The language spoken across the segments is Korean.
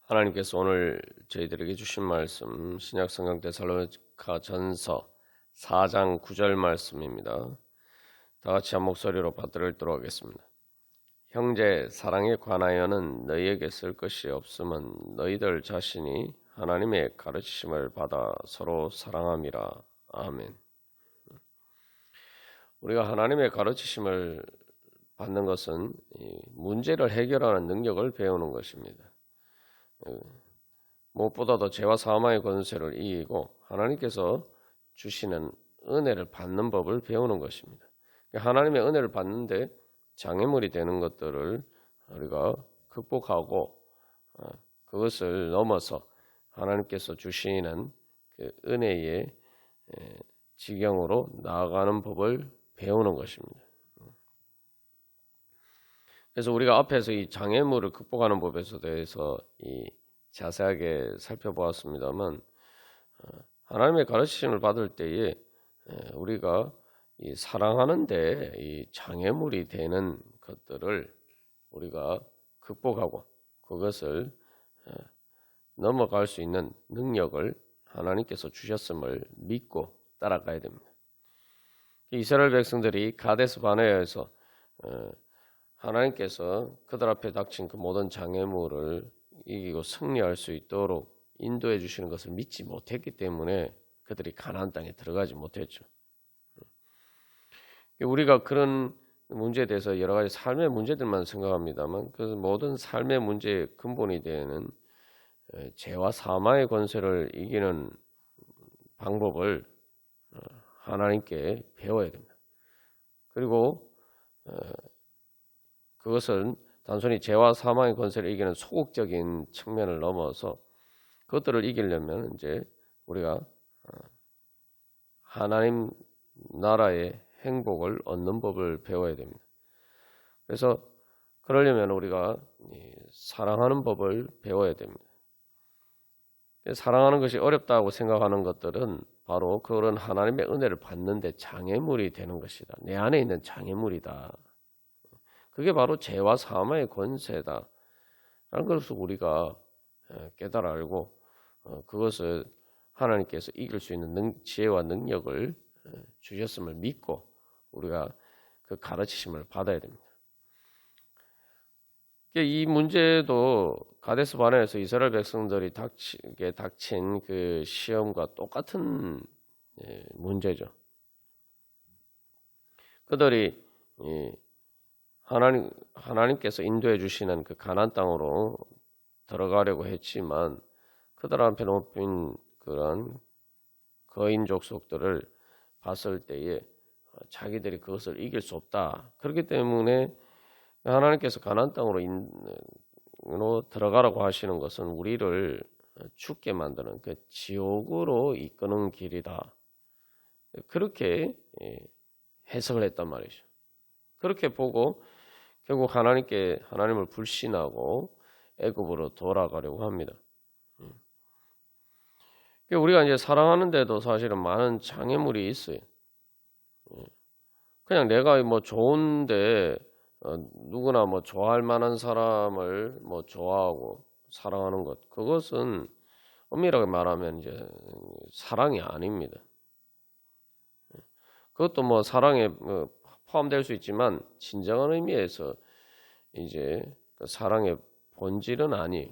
하나님께서 오늘 저희들에게 주신 말씀 신약성경 데살로니가 전서 4장 9절 말씀입니다. 다 같이 한 목소리로 받들어 읽도록 하겠습니다. 형제 사랑에 관하여는 너희에게 쓸 것이 없음은 너희들 자신이 하나님의 가르치심을 받아 서로 사랑함이라. 아멘. 우리가 하나님의 가르치심을 받는 것은 문제를 해결하는 능력을 배우는 것입니다. 무엇보다도 죄와 사망의 권세를 이기고 하나님께서 주시는 은혜를 받는 법을 배우는 것입니다. 하나님의 은혜를 받는데 장애물이 되는 것들을 우리가 극복하고 그것을 넘어서 하나님께서 주시는 그 은혜의 지경으로 나아가는 법을 배우는 것입니다. 그래서 우리가 앞에서 이 장애물을 극복하는 법에 대해서 자세하게 살펴보았습니다만 하나님의 가르치심을 받을 때에 우리가 이 사랑하는데 이 장애물이 되는 것들을 우리가 극복하고 그것을 넘어갈 수 있는 능력을 하나님께서 주셨음을 믿고 따라가야 됩니다. 이스라엘 백성들이 가데스 바네아에서 하나님께서 그들 앞에 닥친 그 모든 장애물을 이기고 승리할 수 있도록 인도해 주시는 것을 믿지 못했기 때문에 그들이 가나안 땅에 들어가지 못했죠. 우리가 그런 문제에 대해서 여러 가지 삶의 문제들만 생각합니다만 그 모든 삶의 문제의 근본이 되는 죄와 사망의 권세를 이기는 방법을 하나님께 배워야 됩니다. 그리고 그것은 단순히 죄와 사망의 권세를 이기는 소극적인 측면을 넘어서 그것들을 이기려면 이제 우리가 하나님 나라의 행복을 얻는 법을 배워야 됩니다. 그래서 그러려면 우리가 사랑하는 법을 배워야 됩니다. 사랑하는 것이 어렵다고 생각하는 것들은 바로 그런 하나님의 은혜를 받는데 장애물이 되는 것이다. 내 안에 있는 장애물이다. 그게 바로 죄와 사망의 권세다. 라는 것을 우리가 깨달아 알고 그것을 하나님께서 이길 수 있는 지혜와 능력을 주셨음을 믿고 우리가 그 가르치심을 받아야 됩니다. 이 문제도 가데스 바네아에서 이스라엘 백성들이 닥친 그 시험과 똑같은 문제죠. 그들이 하나님께서 인도해 주시는 그 가나안 땅으로 들어가려고 했지만 그들 앞에 놓인 그런 거인 족속들을 봤을 때에 자기들이 그것을 이길 수 없다. 그렇기 때문에 하나님께서 가나안 땅으로 들어가라고 하시는 것은 우리를 죽게 만드는 그 지옥으로 이끄는 길이다. 그렇게 해석을 했단 말이죠. 그렇게 보고 결국 하나님을 불신하고 애굽으로 돌아가려고 합니다. 우리가 이제 사랑하는데도 사실은 많은 장애물이 있어요. 그냥 내가 뭐 좋은데 누구나 뭐 좋아할 만한 사람을 뭐 좋아하고 사랑하는 것, 그것은 엄밀하게 말하면 이제 사랑이 아닙니다. 그것도 뭐 사랑에 포함될 수 있지만 진정한 의미에서 이제 그 사랑의 본질은 아니에요.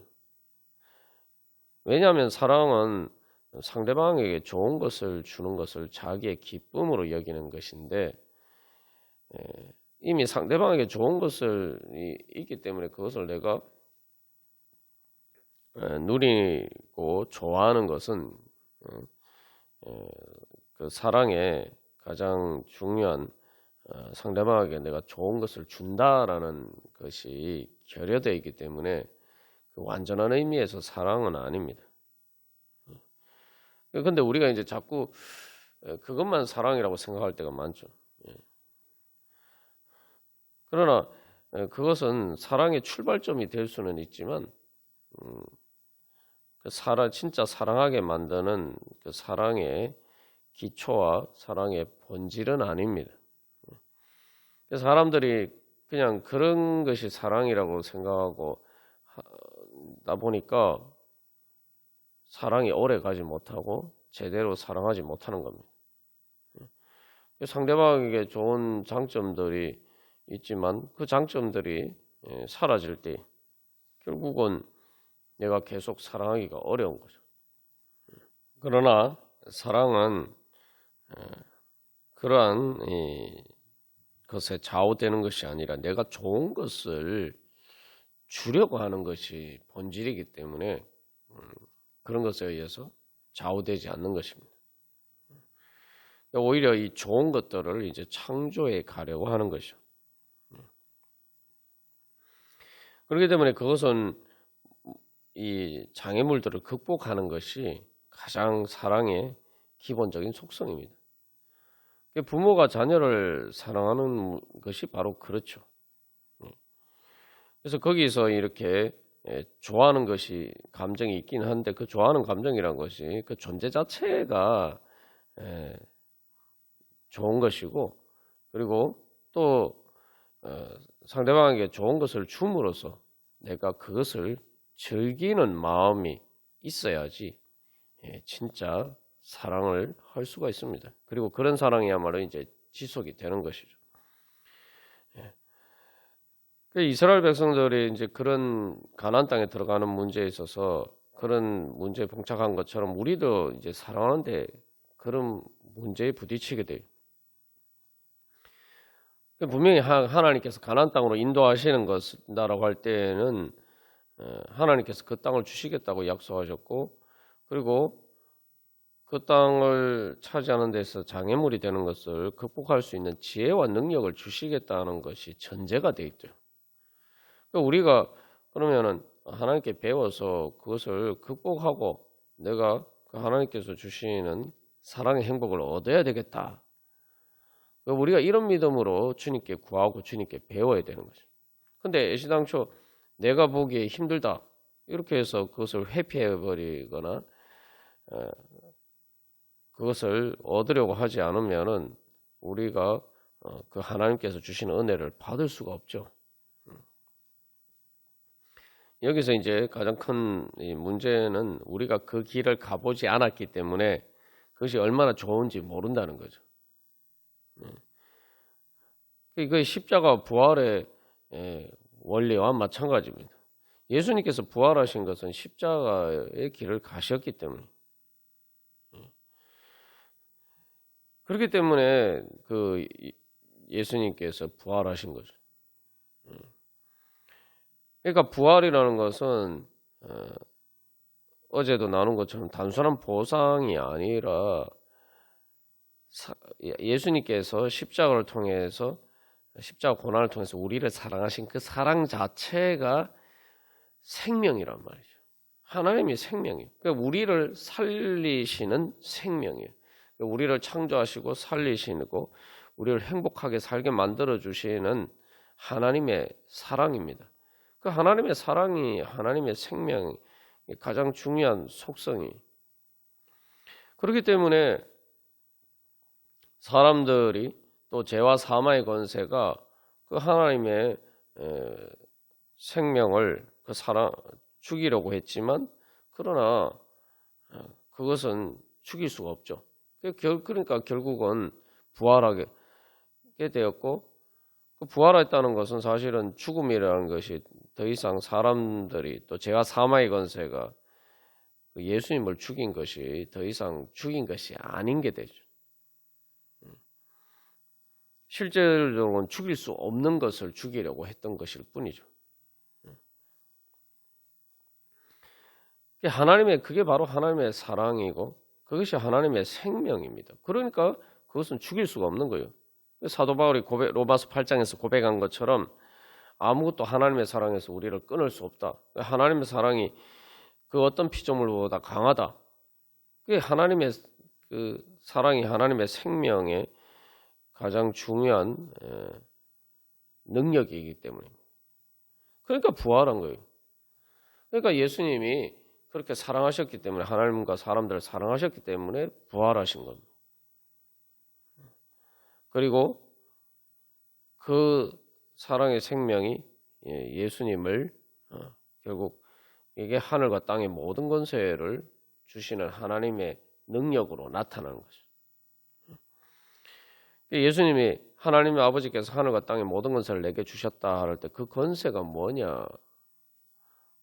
왜냐하면 사랑은 상대방에게 좋은 것을 주는 것을 자기의 기쁨으로 여기는 것인데 이미 상대방에게 좋은 것을 있기 때문에 그것을 내가 누리고 좋아하는 것은 그 사랑의 가장 중요한 상대방에게 내가 좋은 것을 준다라는 것이 결여되어 있기 때문에 그 완전한 의미에서 사랑은 아닙니다. 그런데 우리가 이제 자꾸 그것만 사랑이라고 생각할 때가 많죠. 그러나 그것은 사랑의 출발점이 될 수는 있지만 진짜 사랑하게 만드는 그 사랑의 기초와 사랑의 본질은 아닙니다. 사람들이 그냥 그런 것이 사랑이라고 생각하고 되다 보니까 사랑이 오래 가지 못하고 제대로 사랑하지 못하는 겁니다. 상대방에게 좋은 장점들이 있지만 그 장점들이 사라질 때 결국은 내가 계속 사랑하기가 어려운 거죠. 그러나 사랑은 그러한 것에 좌우되는 것이 아니라 내가 좋은 것을 주려고 하는 것이 본질이기 때문에 그런 것에 의해서 좌우되지 않는 것입니다. 오히려 이 좋은 것들을 이제 창조해 가려고 하는 것이죠. 그렇기 때문에 그것은 이 장애물들을 극복하는 것이 가장 사랑의 기본적인 속성입니다. 부모가 자녀를 사랑하는 것이 바로 그렇죠. 그래서 거기서 이렇게 좋아하는 것이 감정이 있긴 한데 그 좋아하는 감정이란 것이 그 존재 자체가 좋은 것이고 그리고 또 상대방에게 좋은 것을 줌으로써 내가 그것을 즐기는 마음이 있어야지 진짜 사랑을 할 수가 있습니다. 그리고 그런 사랑이야말로 이제 지속이 되는 것이죠. 이스라엘 백성들이 이제 그런 가나안 땅에 들어가는 문제에 있어서 그런 문제에 봉착한 것처럼 우리도 이제 사랑하는데 그런 문제에 부딪히게 돼요. 분명히 하나님께서 가나안 땅으로 인도하시는 것이라고 할 때는 하나님께서 그 땅을 주시겠다고 약속하셨고 그리고 그 땅을 차지하는 데서 장애물이 되는 것을 극복할 수 있는 지혜와 능력을 주시겠다는 것이 전제가 돼 있죠. 우리가 그러면은 하나님께 배워서 그것을 극복하고 내가 그 하나님께서 주시는 사랑의 행복을 얻어야 되겠다. 우리가 이런 믿음으로 주님께 구하고 주님께 배워야 되는 거죠. 근데 애시당초 내가 보기에 힘들다 이렇게 해서 그것을 회피해버리거나 그것을 얻으려고 하지 않으면은 우리가 그 하나님께서 주시는 은혜를 받을 수가 없죠. 여기서 이제 가장 큰 문제는 우리가 그 길을 가보지 않았기 때문에 그것이 얼마나 좋은지 모른다는 거죠. 그 십자가 부활의 원리와 마찬가지입니다. 예수님께서 부활하신 것은 십자가의 길을 가셨기 때문에 그렇기 때문에 그 예수님께서 부활하신 거죠. 그러니까 부활이라는 것은 어제도 나눈 것처럼 단순한 보상이 아니라 예수님께서 십자가를 통해서 십자가 고난을 통해서 우리를 사랑하신 그 사랑 자체가 생명이란 말이죠. 하나님이 생명이에요. 그러니까 우리를 살리시는 생명이에요. 우리를 창조하시고 살리시고 우리를 행복하게 살게 만들어 주시는 하나님의 사랑입니다. 그 하나님의 사랑이 하나님의 생명이 가장 중요한 속성이. 그렇기 때문에 사람들이 또 죄와 사망의 권세가 그 하나님의 생명을 그 죽이려고 했지만 그러나 그것은 죽일 수가 없죠. 그러니까 결국은 부활하게 되었고 그 부활했다는 것은 사실은 죽음이라는 것이 더 이상 사람들이 또 죄와 사망의 권세가 예수님을 죽인 것이 더 이상 죽인 것이 아닌 게 되죠. 실제로는 죽일 수 없는 것을 죽이려고 했던 것일 뿐이죠. 그게 바로 하나님의 사랑이고 그것이 하나님의 생명입니다. 그러니까 그것은 죽일 수가 없는 거예요. 사도 바울이 로마서 8장에서 고백한 것처럼 아무것도 하나님의 사랑에서 우리를 끊을 수 없다. 하나님의 사랑이 그 어떤 피조물보다 강하다. 그게 하나님의 그 사랑이 하나님의 생명의 가장 중요한 능력이기 때문입니다. 그러니까 부활한 거예요. 그러니까 예수님이 그렇게 사랑하셨기 때문에 하나님과 사람들을 사랑하셨기 때문에 부활하신 겁니다. 그리고 그 사랑의 생명이 예수님을 결국 이게 하늘과 땅의 모든 권세를 주시는 하나님의 능력으로 나타나는 거죠. 예수님이 하나님의 아버지께서 하늘과 땅의 모든 권세를 내게 주셨다 할 때 그 권세가 뭐냐?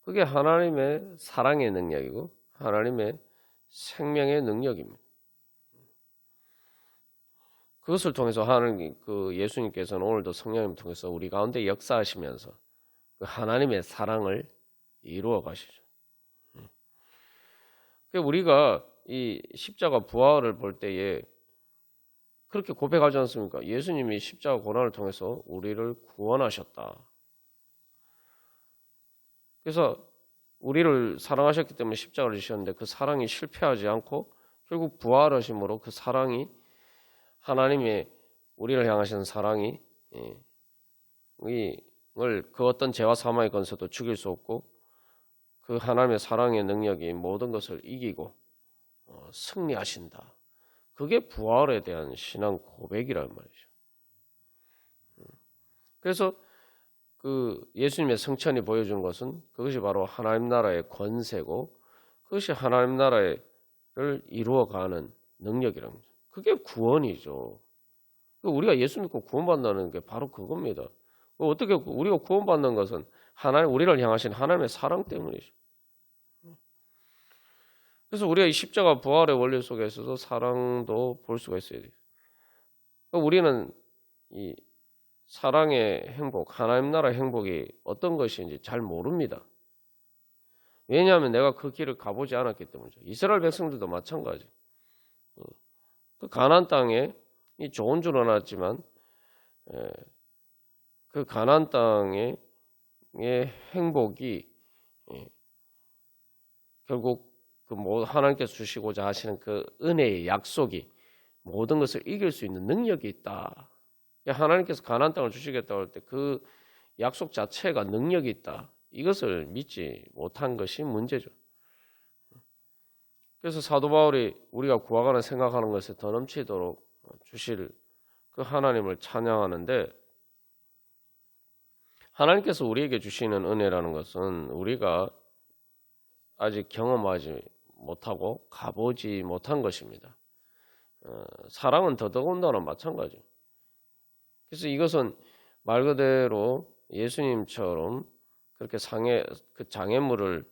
그게 하나님의 사랑의 능력이고 하나님의 생명의 능력입니다. 그것을 통해서 하나님, 예수님께서는 오늘도 성령님 통해서 우리 가운데 역사하시면서 그 하나님의 사랑을 이루어 가시죠. 우리가 이 십자가 부활을 볼 때에 그렇게 고백하지 않습니까? 예수님이 십자가 고난을 통해서 우리를 구원하셨다. 그래서 우리를 사랑하셨기 때문에 십자가를 지셨는데 그 사랑이 실패하지 않고 결국 부활하심으로 그 사랑이 하나님의 우리를 향하시는 사랑이 그 어떤 죄와 사망의 권세도 죽일 수 없고 그 하나님의 사랑의 능력이 모든 것을 이기고 승리하신다. 그게 부활에 대한 신앙 고백이란 말이죠. 그래서 그 예수님의 성천이 보여주는 것은 그것이 바로 하나님 나라의 권세고 그것이 하나님 나라를 이루어가는 능력이라는 거죠. 그게 구원이죠. 우리가 예수 믿고 구원받는다는 게 바로 그겁니다. 어떻게 우리가 구원받는 것은 우리를 향하신 하나님의 사랑 때문이죠. 그래서 우리가 이 십자가 부활의 원리 속에 있어서 사랑도 볼 수가 있어야 돼요. 우리는 이 사랑의 행복, 하나님 나라의 행복이 어떤 것인지 잘 모릅니다. 왜냐하면 내가 그 길을 가보지 않았기 때문이죠. 이스라엘 백성들도 마찬가지. 그 가나안 땅에 좋은 줄 알았지만 그 가나안 땅의 행복이 결국 그 하나님께서 주시고자 하시는 그 은혜의 약속이 모든 것을 이길 수 있는 능력이 있다. 하나님께서 가나안 땅을 주시겠다고 할 때 그 약속 자체가 능력이 있다. 이것을 믿지 못한 것이 문제죠. 그래서 사도 바울이 우리가 구하거나 생각하는 것에 더 넘치도록 주실 그 하나님을 찬양하는데 하나님께서 우리에게 주시는 은혜라는 것은 우리가 아직 경험하지 못하고 가보지 못한 것입니다. 사랑은 더더군다나 마찬가지. 그래서 이것은 말 그대로 예수님처럼 그렇게 그 장애물을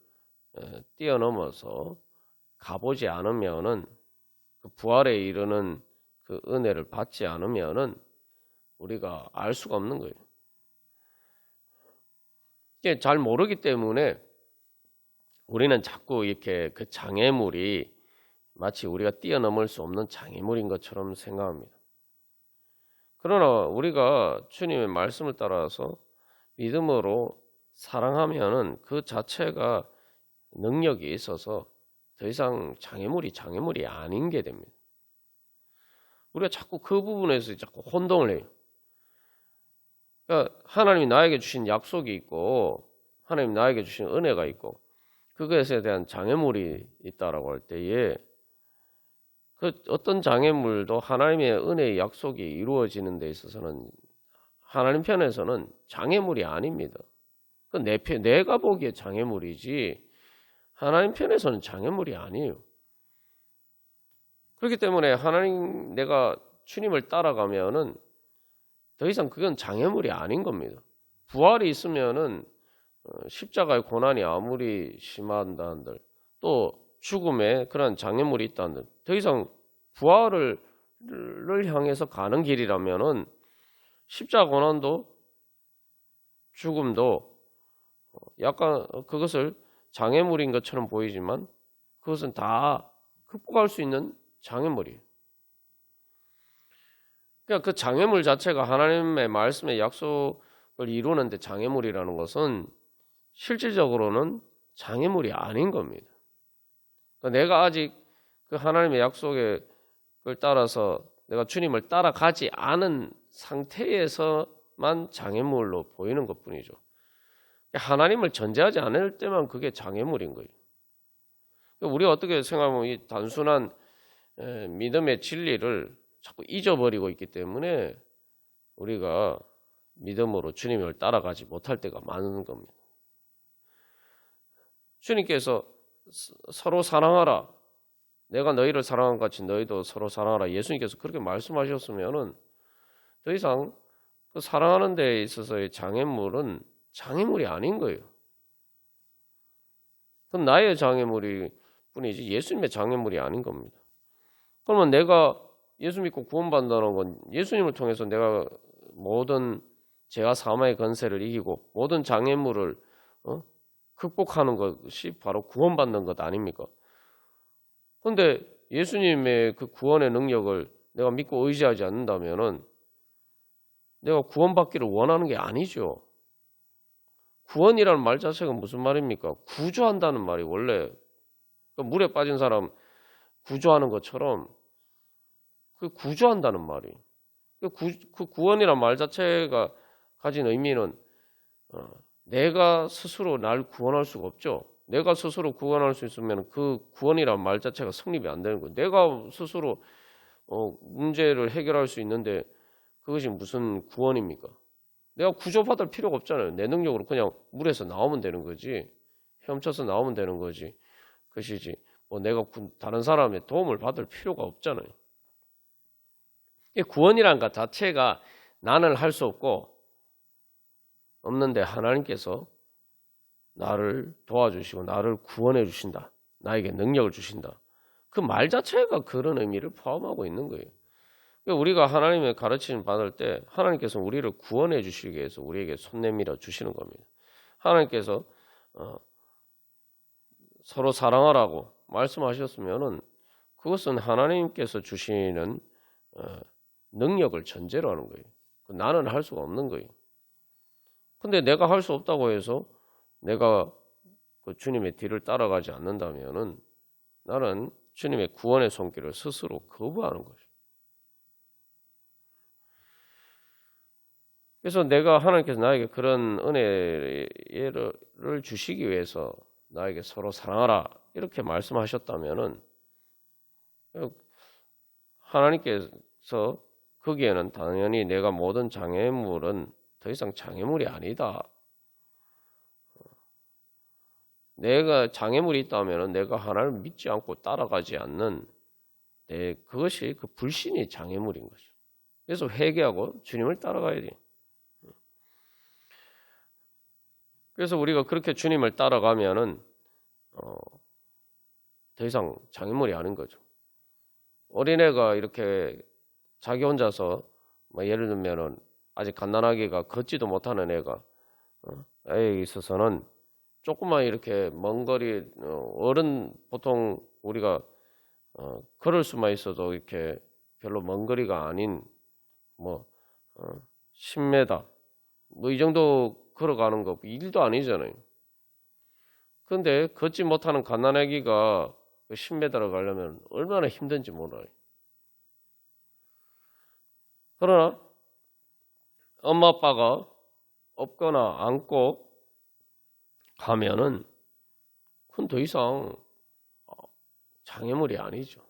뛰어넘어서 가보지 않으면은 그 부활에 이르는 그 은혜를 받지 않으면은 우리가 알 수가 없는 거예요. 이게 잘 모르기 때문에 우리는 자꾸 이렇게 그 장애물이 마치 우리가 뛰어넘을 수 없는 장애물인 것처럼 생각합니다. 그러나 우리가 주님의 말씀을 따라서 믿음으로 사랑하면은 그 자체가 능력이 있어서 더 이상 장애물이 아닌 게 됩니다. 우리가 자꾸 그 부분에서 자꾸 혼동을 해요. 그러니까 하나님이 나에게 주신 약속이 있고 하나님이 나에게 주신 은혜가 있고 그것에 대한 장애물이 있다라고 할 때에 그 어떤 장애물도 하나님의 은혜의 약속이 이루어지는 데 있어서는 하나님 편에서는 장애물이 아닙니다. 그 내가 보기에 장애물이지 하나님 편에서는 장애물이 아니에요. 그렇기 때문에 내가 주님을 따라가면은 더 이상 그건 장애물이 아닌 겁니다. 부활이 있으면은 십자가의 고난이 아무리 심한다 한들 또 죽음에 그런 장애물이 있다 한들 더 이상 부활을 향해서 가는 길이라면은 십자가 고난도 죽음도 약간 그것을 장애물인 것처럼 보이지만 그것은 다 극복할 수 있는 장애물이에요. 그러니까 그 장애물 자체가 하나님의 말씀의 약속을 이루는데 장애물이라는 것은 실질적으로는 장애물이 아닌 겁니다. 그러니까 내가 아직 그 하나님의 약속을 따라서 내가 주님을 따라가지 않은 상태에서만 장애물로 보이는 것뿐이죠. 하나님을 전제하지 않을 때만 그게 장애물인 거예요. 우리가 어떻게 생각하면 이 단순한 믿음의 진리를 자꾸 잊어버리고 있기 때문에 우리가 믿음으로 주님을 따라가지 못할 때가 많은 겁니다. 주님께서 서로 사랑하라. 내가 너희를 사랑한 같이 너희도 서로 사랑하라. 예수님께서 그렇게 말씀하셨으면은 더 이상 그 사랑하는 데 있어서의 장애물은 장애물이 아닌 거예요. 그건 나의 장애물이 뿐이지 예수님의 장애물이 아닌 겁니다. 그러면 내가 예수 믿고 구원받는다는 건 예수님을 통해서 내가 모든 죄와 사망의 권세를 이기고 모든 장애물을 극복하는 것이 바로 구원받는 것 아닙니까? 그런데 예수님의 그 구원의 능력을 내가 믿고 의지하지 않는다면은 내가 구원받기를 원하는 게 아니죠. 구원이라는 말 자체가 무슨 말입니까? 구조한다는 말이 원래 물에 빠진 사람 구조하는 것처럼 그 구조한다는 말이 그 구원이라는 말 자체가 가진 의미는 내가 스스로 날 구원할 수가 없죠. 내가 스스로 구원할 수 있으면 그 구원이라는 말 자체가 성립이 안 되는 거예요. 내가 스스로 문제를 해결할 수 있는데 그것이 무슨 구원입니까? 내가 구조받을 필요가 없잖아요. 내 능력으로 그냥 물에서 나오면 되는 거지. 헤엄쳐서 나오면 되는 거지. 그것이지. 내가 다른 사람의 도움을 받을 필요가 없잖아요. 구원이란 것 자체가 나는 할 수 없는데 하나님께서 나를 도와주시고 나를 구원해 주신다. 나에게 능력을 주신다. 그 말 자체가 그런 의미를 포함하고 있는 거예요. 우리가 하나님의 가르침을 받을 때 하나님께서 우리를 구원해 주시기 위해서 우리에게 손 내밀어 주시는 겁니다. 하나님께서 서로 사랑하라고 말씀하셨으면은 그것은 하나님께서 주시는 능력을 전제로 하는 거예요. 나는 할 수가 없는 거예요. 근데 내가 할 수 없다고 해서 내가 그 주님의 뒤를 따라가지 않는다면은 나는 주님의 구원의 손길을 스스로 거부하는 거죠. 그래서 내가 하나님께서 나에게 그런 은혜를 주시기 위해서 나에게 서로 사랑하라 이렇게 말씀하셨다면은 하나님께서 거기에는 당연히 내가 모든 장애물은 더 이상 장애물이 아니다. 내가 장애물이 있다면은 내가 하나님을 믿지 않고 따라가지 않는 그것이 그 불신이 장애물인 거죠. 그래서 회개하고 주님을 따라가야 돼요. 그래서 우리가 그렇게 주님을 따라가면은 더 이상 장애물이 아닌 거죠. 어린애가 이렇게 자기 혼자서 예를 들면은 아직 갓난아기가 걷지도 못하는 애가 애에 있어서는 조금만 이렇게 먼 거리 어른 보통 우리가 걸을 수만 있어도 이렇게 별로 먼 거리가 아닌 10m 이 정도 걸어가는 거 일도 아니잖아요. 그런데 걷지 못하는 갓난아기가 10m를 가려면 얼마나 힘든지 몰라요. 그러나 엄마 아빠가 업거나 안고 가면은 그건 더 이상 장애물이 아니죠.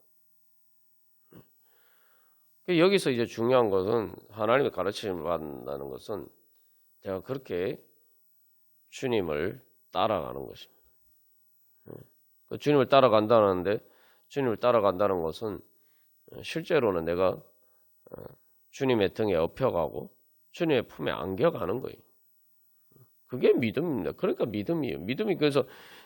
여기서 이제 중요한 것은 하나님의 가르침을 받는다는 것은 제가 그렇게 주님을 따라가는 것입니다. 주님을 따라간다는데 주님을 따라간다는 것은 실제로는 내가 주님의 등에 업혀가고 주님의 품에 안겨가는 거예요. 그게 믿음입니다. 그러니까 믿음이에요. 믿음이 그래서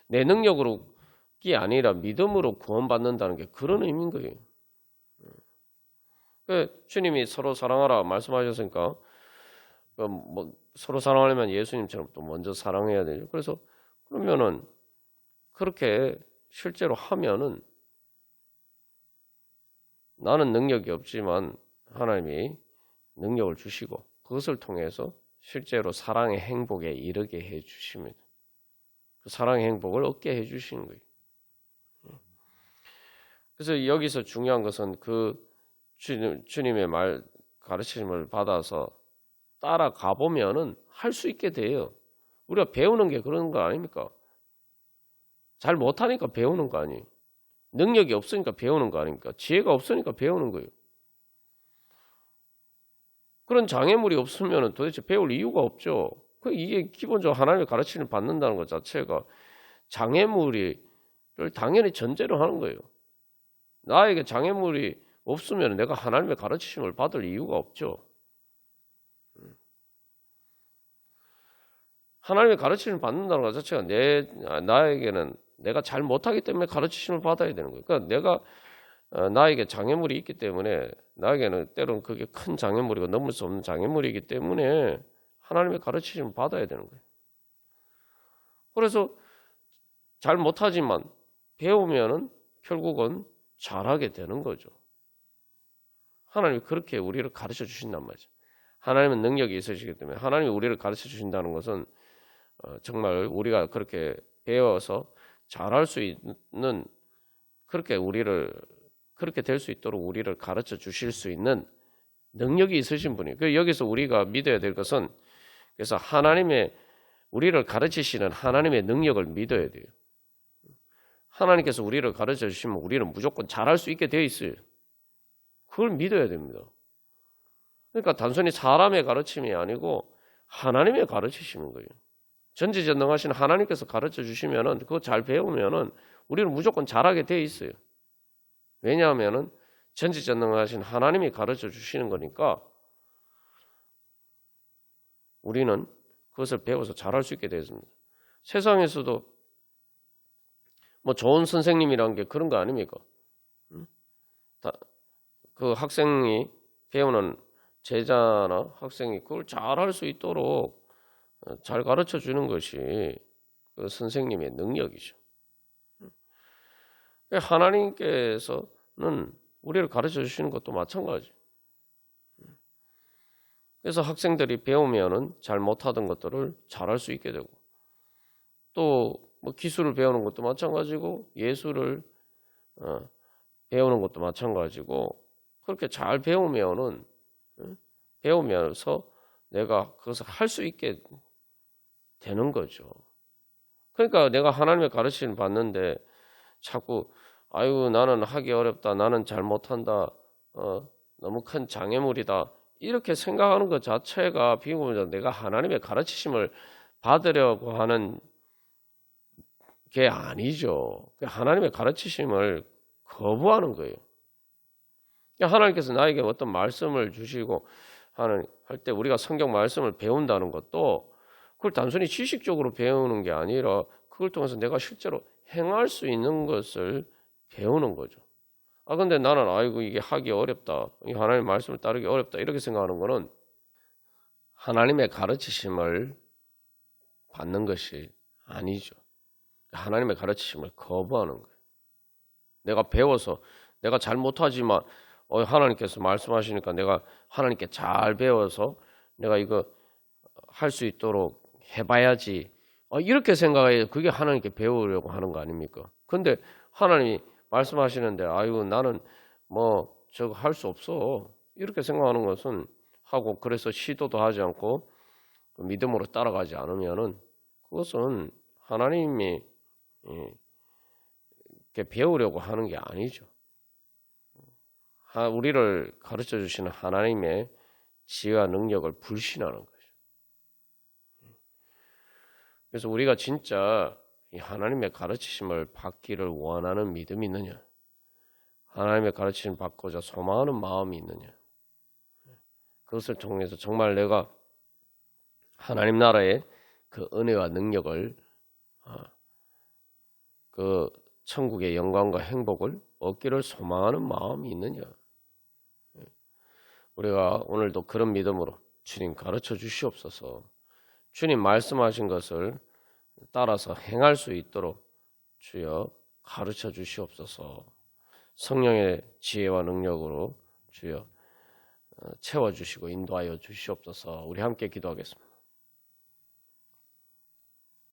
내 능력으로이 아니라 믿음으로 구원받는다는 게 그런 의미인 거예요. 주님이 서로 사랑하라 말씀하셨으니까 서로 사랑하려면 예수님처럼 또 먼저 사랑해야 되죠. 그래서 그러면은 그렇게 실제로 하면은 나는 능력이 없지만 하나님이 능력을 주시고 그것을 통해서 실제로 사랑의 행복에 이르게 해 주십니다. 그 사랑의 행복을 얻게 해 주시는 거예요. 그래서 여기서 중요한 것은 그 주님의 말 가르침을 받아서 따라가 보면은 할 수 있게 돼요. 우리가 배우는 게 그런 거 아닙니까? 잘 못하니까 배우는 거 아니에요. 능력이 없으니까 배우는 거 아닙니까? 지혜가 없으니까 배우는 거예요. 그런 장애물이 없으면 도대체 배울 이유가 없죠. 이게 기본적으로 하나님의 가르침을 받는다는 것 자체가 장애물을 당연히 전제로 하는 거예요. 나에게 장애물이 없으면 내가 하나님의 가르치심을 받을 이유가 없죠. 하나님의 가르치심을 받는다는 것 자체가 나에게는 내가 잘 못하기 때문에 가르치심을 받아야 되는 거예요. 그러니까 내가 나에게 장애물이 있기 때문에 나에게는 때로는 그게 큰 장애물이고 넘을 수 없는 장애물이기 때문에 하나님의 가르치심을 받아야 되는 거예요. 그래서 잘 못하지만 배우면은 결국은 잘하게 되는 거죠. 하나님이 그렇게 우리를 가르쳐 주신단 말이죠. 하나님은 능력이 있으시기 때문에 하나님이 우리를 가르쳐 주신다는 것은 정말 우리가 그렇게 배워서 잘할 수 있는 그렇게 될 수 있도록 우리를 가르쳐 주실 수 있는 능력이 있으신 분이에요. 그 여기서 우리가 믿어야 될 것은 그래서 우리를 가르치시는 하나님의 능력을 믿어야 돼요. 하나님께서 우리를 가르쳐 주시면 우리는 무조건 잘할 수 있게 되어 있어요. 그걸 믿어야 됩니다. 그러니까 단순히 사람의 가르침이 아니고 하나님의 가르치시는 거예요. 전지전능하신 하나님께서 가르쳐 주시면은 그거 잘 배우면은 우리는 무조건 잘하게 되어 있어요. 왜냐하면은 전지전능하신 하나님이 가르쳐 주시는 거니까 우리는 그것을 배워서 잘할 수 있게 되어 있습니다. 세상에서도 뭐 좋은 선생님이란 게 그런 거 아닙니까? 그 학생이 배우는 제자나 학생이 그걸 잘할 수 있도록 잘 가르쳐 주는 것이 그 선생님의 능력이죠. 하나님께서는 우리를 가르쳐 주시는 것도 마찬가지. 그래서 학생들이 배우면은 잘 못하던 것들을 잘할 수 있게 되고 또 뭐 기술을 배우는 것도 마찬가지고 예술을 배우는 것도 마찬가지고 그렇게 잘 배우면서 내가 그것을 할 수 있게 되는 거죠. 그러니까 내가 하나님의 가르침을 받는데 자꾸 아유 나는 하기 어렵다, 나는 잘 못한다, 너무 큰 장애물이다 이렇게 생각하는 것 자체가 비교보면 내가 하나님의 가르치심을 받으려고 하는 게 아니죠. 하나님의 가르치심을 거부하는 거예요. 하나님께서 나에게 어떤 말씀을 주시고 할 때 우리가 성경 말씀을 배운다는 것도 그걸 단순히 지식적으로 배우는 게 아니라 그걸 통해서 내가 실제로 행할 수 있는 것을 배우는 거죠. 근데 나는 아이고 이게 하기 어렵다, 하나님의 말씀을 따르기 어렵다 이렇게 생각하는 거는 하나님의 가르치심을 받는 것이 아니죠. 하나님의 가르치심을 거부하는 거예요. 내가 배워서 내가 잘 못하지만 하나님께서 말씀하시니까 내가 하나님께 잘 배워서 내가 이거 할 수 있도록 해봐야지 이렇게 생각해야 그게 하나님께 배우려고 하는 거 아닙니까? 근데 하나님이 말씀하시는데 아유 나는 뭐 저거 할 수 없어 이렇게 생각하는 것은 하고 그래서 시도도 하지 않고 믿음으로 따라가지 않으면은 그것은 하나님이 이렇게 배우려고 하는 게 아니죠. 우리를 가르쳐 주시는 하나님의 지혜와 능력을 불신하는 거죠. 그래서 우리가 진짜 이 하나님의 가르치심을 받기를 원하는 믿음이 있느냐, 하나님의 가르치심 받고자 소망하는 마음이 있느냐, 그것을 통해서 정말 내가 하나님 나라의 그 은혜와 능력을 그 천국의 영광과 행복을 얻기를 소망하는 마음이 있느냐. 우리가 오늘도 그런 믿음으로 주님 가르쳐 주시옵소서. 주님 말씀하신 것을 따라서 행할 수 있도록 주여 가르쳐 주시옵소서. 성령의 지혜와 능력으로 주여 채워주시고 인도하여 주시옵소서. 우리 함께 기도하겠습니다.